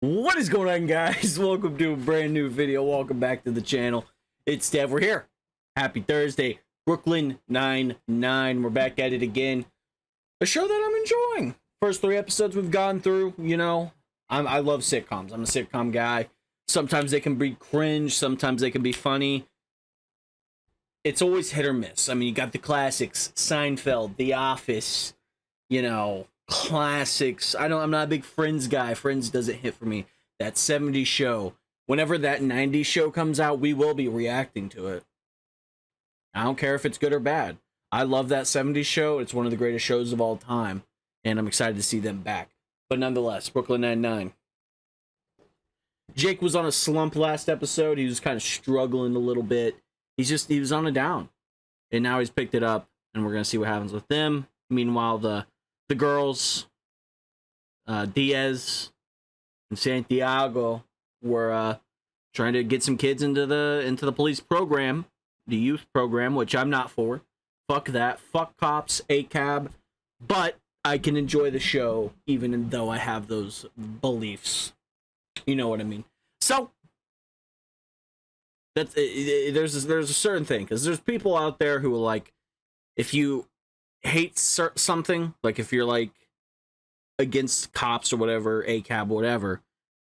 What is going on, guys? Welcome to a brand new video. Welcome back to the channel. It's Dev. We're here. Happy Thursday. Brooklyn Nine-Nine. We're back at it again. A show that I'm enjoying. First 3 episodes we've gone through, you know, I love sitcoms. I'm a sitcom guy. Sometimes they can be cringe. Sometimes they can be funny. It's always hit or miss. I mean, you got the classics. Seinfeld, The Office, you know, classics. I'm not a big Friends guy. Friends doesn't hit for me. That 70s show. Whenever that 90s show comes out, we will be reacting to it. I don't care if it's good or bad. I love that 70s show. It's one of the greatest shows of all time. And I'm excited to see them back. But nonetheless, Brooklyn Nine-Nine. Jake was on a slump last episode. He was kind of struggling a little bit. He was on a down. And now he's picked it up. And we're going to see what happens with them. Meanwhile, the girls, Diaz and Santiago, were trying to get some kids into the police program, the youth program, which I'm not for. Fuck that. Fuck cops, ACAB. But I can enjoy the show even though I have those beliefs. You know what I mean? So that's there's a certain thing, because there's people out there who are like, if you hate something, like if you're like against cops or whatever, ACAB, whatever,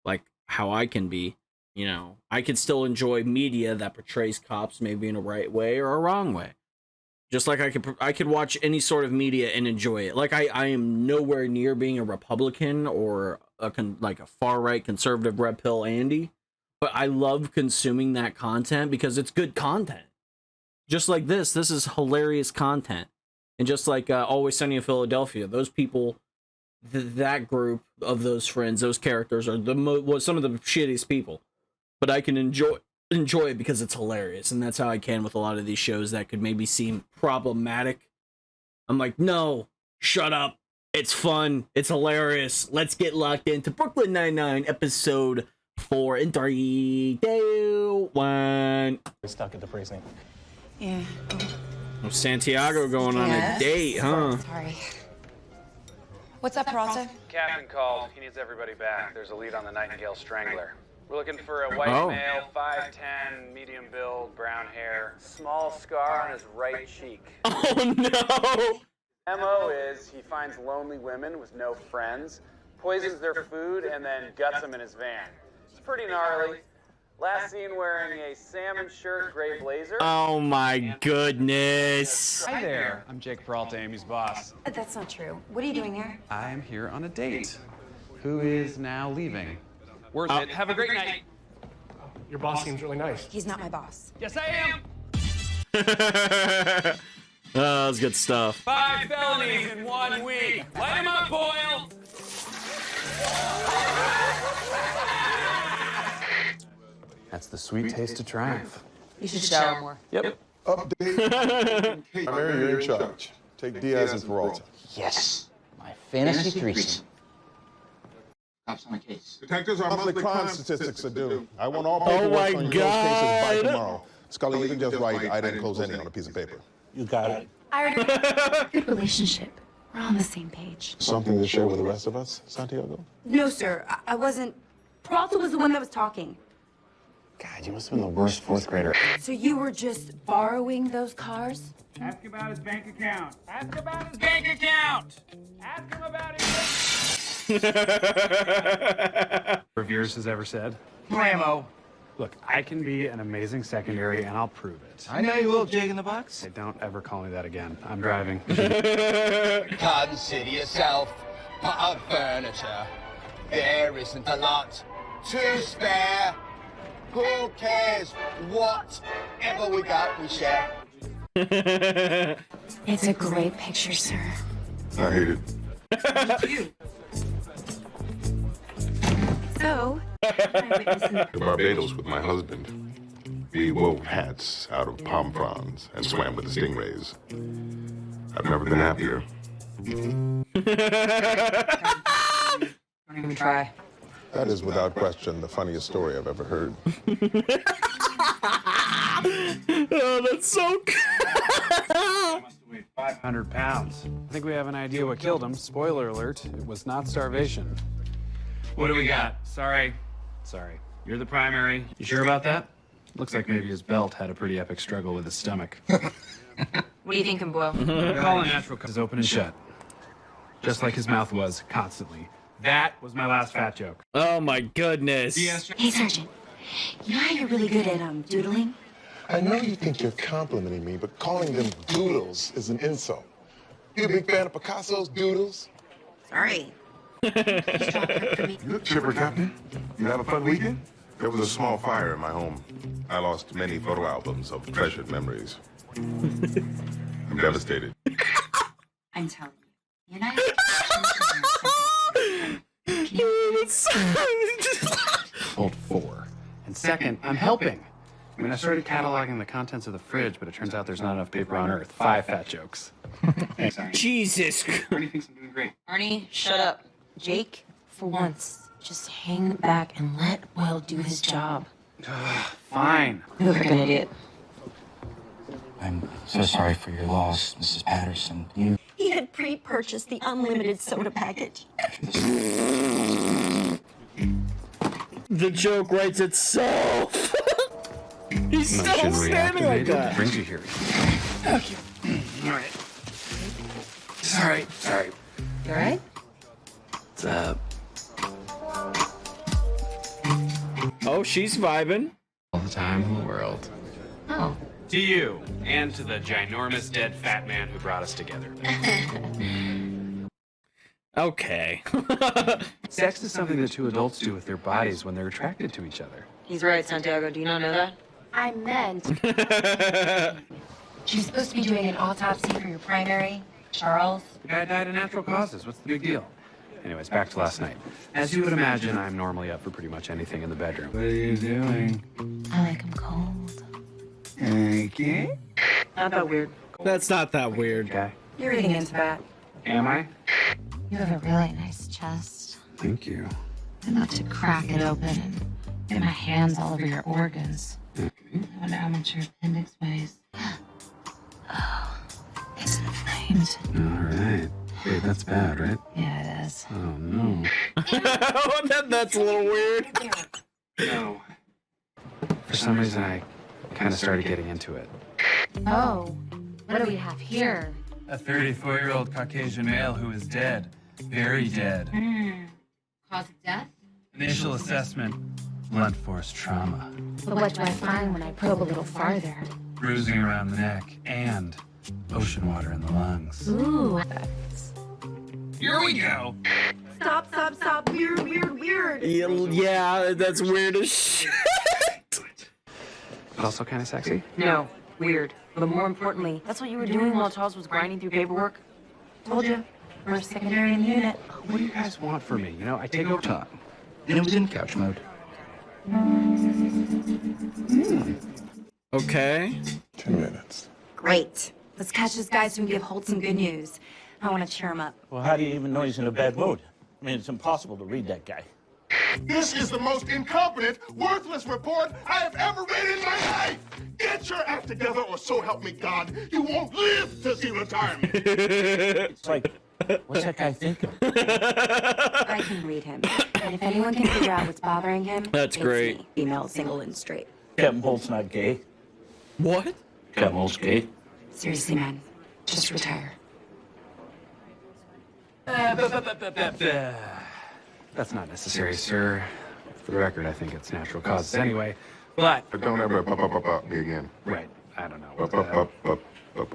like how I can be, you know, I can still enjoy media that portrays cops maybe in a right way or a wrong way. Just like I could watch any sort of media and enjoy it. Like I am nowhere near being a Republican or like a far right conservative red pill Andy, but I love consuming that content because it's good content. Just like this is hilarious content. And just like Always Sunny in Philadelphia, those people, that group of those friends, those characters are some of the shittiest people. But I can enjoy it because it's hilarious. And that's how I can with a lot of these shows that could maybe seem problematic. I'm like, no, shut up. It's fun. It's hilarious. Let's get locked into Brooklyn Nine-Nine episode 4 in 3, 2, 1. We're stuck at the precinct. Yeah. Santiago going on a date, huh? Sorry. What's up, Peralta? Captain called. He needs everybody back. There's a lead on the Nightingale Strangler. We're looking for a white male, 5'10", medium build, brown hair, small scar on his right cheek. Oh no! MO is he finds lonely women with no friends, poisons their food, and then guts them in his van. It's pretty gnarly. Last seen wearing a salmon shirt, gray blazer. Oh my goodness. Hi there, I'm Jake Peralta, Amy's boss. That's not true. What are you doing here? I'm here on a date. Who is now leaving? Worth it. Have a great night. Your boss seems really nice. He's not my boss. Yes, I am. Oh, that's good stuff. 5 felonies in 1 week. Light him up, Boyle. That's the sweet taste of triumph. You should shower more. Yep. Update. Mary, you're in charge. Take Diaz and Peralta. Yes, my fantasy threesome. Cops on a case. Detectives, our monthly crime statistics are due. I want all Oh paperwork my on your cases by God. tomorrow. Scully, you can just write, I didn't close any on a piece of paper. You got it. I already good relationship. We're on the same page. Something to share with the rest of us, Santiago? No, sir. I wasn't. Peralta was the one that was talking. God, you must have been the worst 4th grader. So you were just borrowing those cars? Ask about his bank account. Ask about his bank account. Ask him about his... Revere's has ever said. Blammo. Look, I can be an amazing secondary, and I'll prove it. I know you will, Jig in the box. Hey, don't ever call me that again. I'm driving. Consider yourself part of furniture. There isn't a lot to spare. Who cares? Whatever we got, we share. It's a great picture, sir. I hate it. Thank you. So, To Barbados with my husband. We wove hats out of palm fronds and swam with the stingrays. I've never been happier. don't even try. That is without question the funniest story I've ever heard. Oh, that's so good. Must have weighed 500 pounds. I think we have an idea what killed him. Spoiler alert, it was not starvation. What do we got? Sorry. You're the primary. You sure about that? Looks like maybe his belt had a pretty epic struggle with his stomach. What do you think, Boyle? All natural is open and shut. Just like his mouth was, constantly. That was my last fat joke. Oh my goodness. Hey, Sergeant. You know how you're really good at doodling? I know you think you're complimenting me, but calling them doodles is an insult. You a big fan of Picasso's doodles? Sorry. You look chipper, Captain. You have a fun weekend? There was a small fire in my home. I lost many photo albums of treasured memories. I'm devastated. I'm telling you. And I Hold 4. And second, I'm helping. I mean, I started cataloging the contents of the fridge, but it turns out there's not enough paper on Earth. 5 fat jokes. Thanks, Arnie. Jesus. Arnie thinks I'm doing great. Arnie, shut up. Jake, for once, just hang back and let Will do his job. Fine. You look like an idiot. I'm so sorry for your loss, Mrs. Patterson. He had pre-purchased the unlimited soda package. The joke writes itself. He's still standing like that. Brings you here. Thank you. All right. Sorry. You alright? What's up? Oh, she's vibing. All the time in the world. Oh. To you, and to the ginormous dead fat man who brought us together. Okay. Sex is something that 2 adults do with their bodies when they're attracted to each other. He's right, Santiago. Do you not know that? I meant She's supposed to be doing an autopsy for your primary, Charles. The guy died of natural causes. What's the big deal? Anyways, back to last night. As you would imagine, I'm normally up for pretty much anything in the bedroom. What are you doing? I like him cold. Okay. Not that weird. That's not that weird. Guy. You're eating into that. Am I? You have a really nice chest. Thank you. I'm about to crack it open and get my hands all over your organs. I wonder how much your appendix weighs. Oh, it's inflamed. All right. Wait, that's bad, right? Yeah, it is. Oh, no. That's a little weird. No. For some reason, I kind of started getting into it. Oh, what do we have here? A 34-year-old Caucasian male who is dead. Very dead. Cause of death? Initial assessment, blunt force trauma. But what do I find when I probe a little farther? Bruising around the neck and ocean water in the lungs. Ooh. Here we go. stop. Weird. Yeah, that's weird as shit. But also kind of sexy. No, weird. But more importantly, that's what you were doing while Charles was grinding through paperwork. Told you. First secondary in the unit. What do you guys want from me? You know, I take over time. And it was in couch mode. Okay. 10 minutes. Great. Let's catch this guy so we can give Holt some good news. I want to cheer him up. Well, how do you even know he's in a bad mood? I mean, it's impossible to read that guy. This is the most incompetent, worthless report I have ever read in my life! Get your act together, or so help me God, you won't live to see retirement! It's like, what's that guy thinking? I can read him. And if anyone can figure out what's bothering him, That's it's great. me. Female, single, and straight. Captain Holt's not gay. What? Captain Holt's gay. Seriously, man. Just retire. That's not necessary, sir. For the record, I think it's natural causes anyway. But Don't ever up me again. right, I don't know. Up. Go.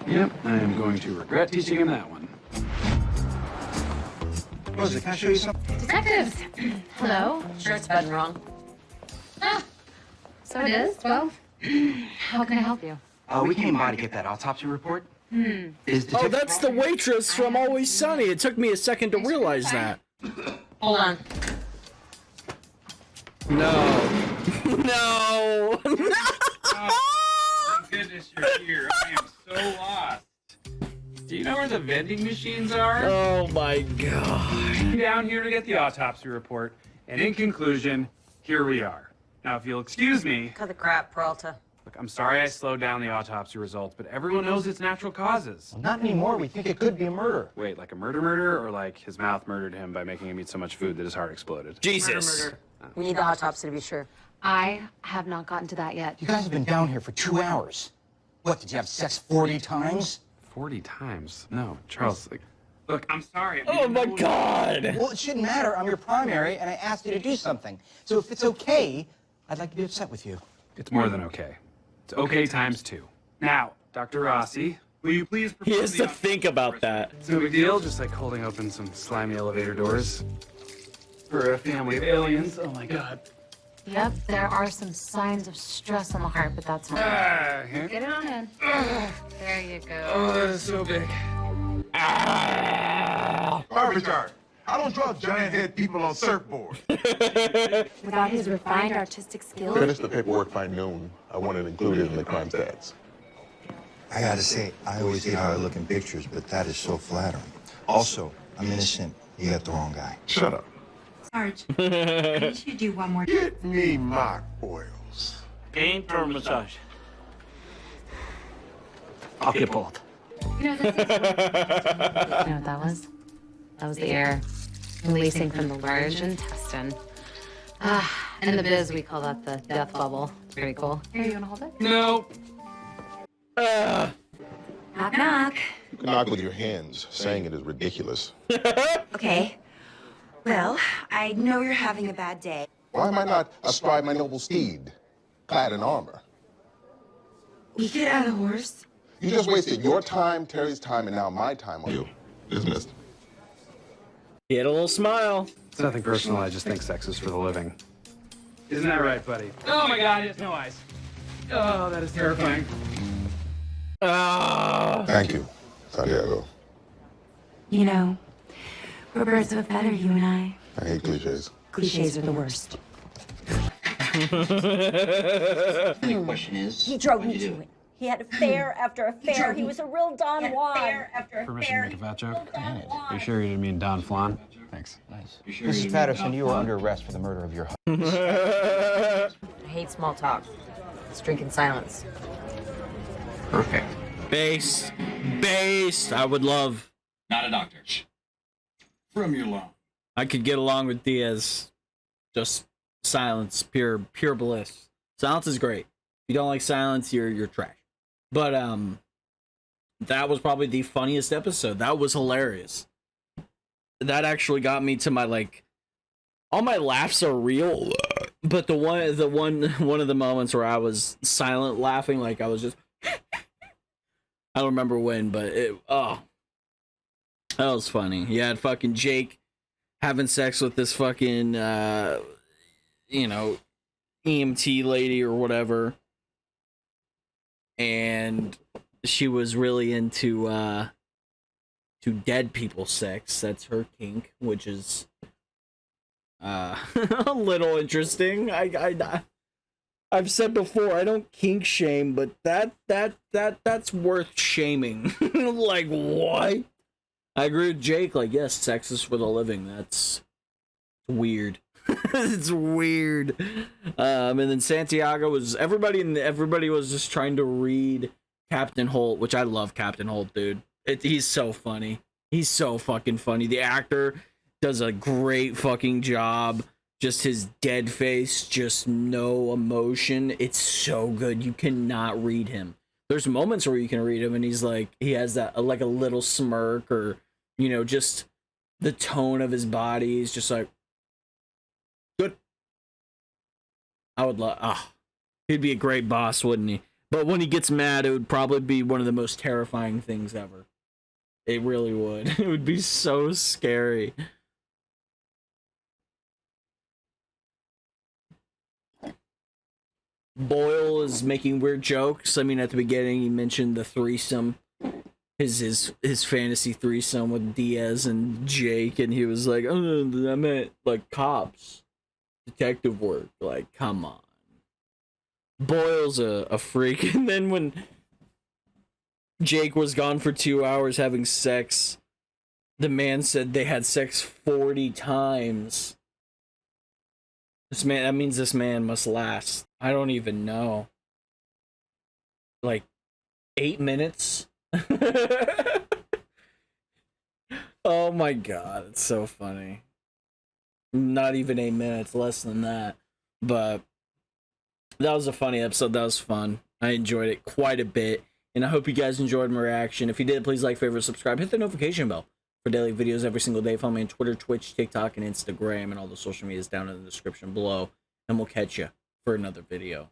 Yep, I am going to regret teaching him that one. Rosie, can I show you something? Detectives! Hello? Sure it's bad and wrong. Ah, so it is? Well, how can I help you? We came by to get that autopsy report. Oh, that's the waitress from Always Sunny. It took me a second to realize that. Hold on. No. No. Thank goodness you're here. I am so lost. Do you know where the vending machines are? Oh my god. I'm down here to get the autopsy report, and in conclusion, here we are. Now, if you'll excuse me, Cut the crap, Peralta. Look, I'm sorry I slowed down the autopsy results, but everyone knows it's natural causes. Well, not anymore. We think it could be a murder. Wait, like a murder, or like his mouth murdered him by making him eat so much food that his heart exploded? Jesus. Murder. We need the autopsy to be sure. I have not gotten to that yet. You guys have been down here for 2 hours. What, did you have sex 40 times? 40 times? No, Charles, like, look, I'm sorry. Oh my God. Well, it shouldn't matter. I'm your primary, and I asked you to do something. So if it's okay, I'd like to be upset with you. It's more than okay. It's okay times 2. Now, Dr. Rossi, will you please He perform has the to think about that. It's no big deal, just like holding open some slimy elevator doors for a family of aliens. Oh my God. Yep, there are some signs of stress on the heart, but that's not. Here. Get it on in. There you go. Oh, that is so big. Garbage art. I don't draw giant head people on surfboards. Without his refined artistic skills. Finish the paperwork by noon. I want it included in the crime stats. I gotta say, I always hate how I look in pictures, but that is so flattering. Also, I'm innocent. You got the wrong guy. Shut up. Sarge, I need you to do one more. Get me my oils. Paint or massage? I'll get both. You know, you know what that was? That was the air releasing from the large intestine. In the biz, we call that the death bubble. It's pretty cool. Here, you wanna hold it? No. Knock, knock. You can knock with your hands. Saying it is ridiculous. Okay. Well, I know you're having a bad day. Why am I not astride my noble steed, clad in armor? We get out of the horse. You just wasted your time, Terry's time, and now my time on you. Dismissed. He had a little smile. It's nothing personal, I just think sex is for the living. Isn't that right, buddy? Oh my God, he has no eyes. Oh, that is terrifying. Thank you, Santiago. You know, we're birds of a feather, you and I. I hate cliches. Cliches are the worst. The question is, He drove me to it. He had affair after affair. He was a real Don Juan. Permission to make a fat joke? Are you sure you didn't mean Don Flan? Thanks. nice. Mrs. Patterson, you are under arrest for the murder of your husband. I hate small talk. Let's drink in silence. Perfect. Based. I would love. Not a doctor. From your law. I could get along with Diaz. Just silence, pure bliss. Silence is great. If you don't like silence, you're trash. But that was probably the funniest episode. That was hilarious. That actually got me to my like. All my laughs are real, but the one of the moments where I was silent laughing, like I was just. I don't remember when, but that was funny. You had fucking Jake having sex with this fucking EMT lady or whatever, and she was really into to dead people sex. That's her kink, which is a little interesting. I've said before, I don't kink shame, but that's worth shaming. Like, what? I agree with Jake. Like, yes, sex is for the living. That's weird. It's weird. And then Santiago was everybody was just trying to read Captain Holt, which I love Captain Holt, dude. He's so funny. He's so fucking funny. The actor does a great fucking job. Just his dead face, just no emotion. It's so good. You cannot read him. There's moments where you can read him and he's like, he has that like a little smirk, or, just the tone of his body is just like, good. I would love, he'd be a great boss, wouldn't he? But when he gets mad, it would probably be one of the most terrifying things ever. It really would. It would be so scary. Boyle is making weird jokes. I mean, at the beginning, he mentioned the threesome, his fantasy threesome with Diaz and Jake, and he was like, "Oh, I meant like cops, detective work." Like, come on. Boyle's a freak. And then when Jake was gone for 2 hours having sex, the man said they had sex 40 times. That means this man must last. I don't even know. like 8 minutes. Oh my god, it's so funny. Not even 8 minutes, less than that. But that was a funny episode. That was fun. I enjoyed it quite a bit. And I hope you guys enjoyed my reaction. If you did, please like, favorite, subscribe. Hit the notification bell for daily videos every single day. Follow me on Twitter, Twitch, TikTok, and Instagram. And all the social medias down in the description below. And we'll catch you for another video.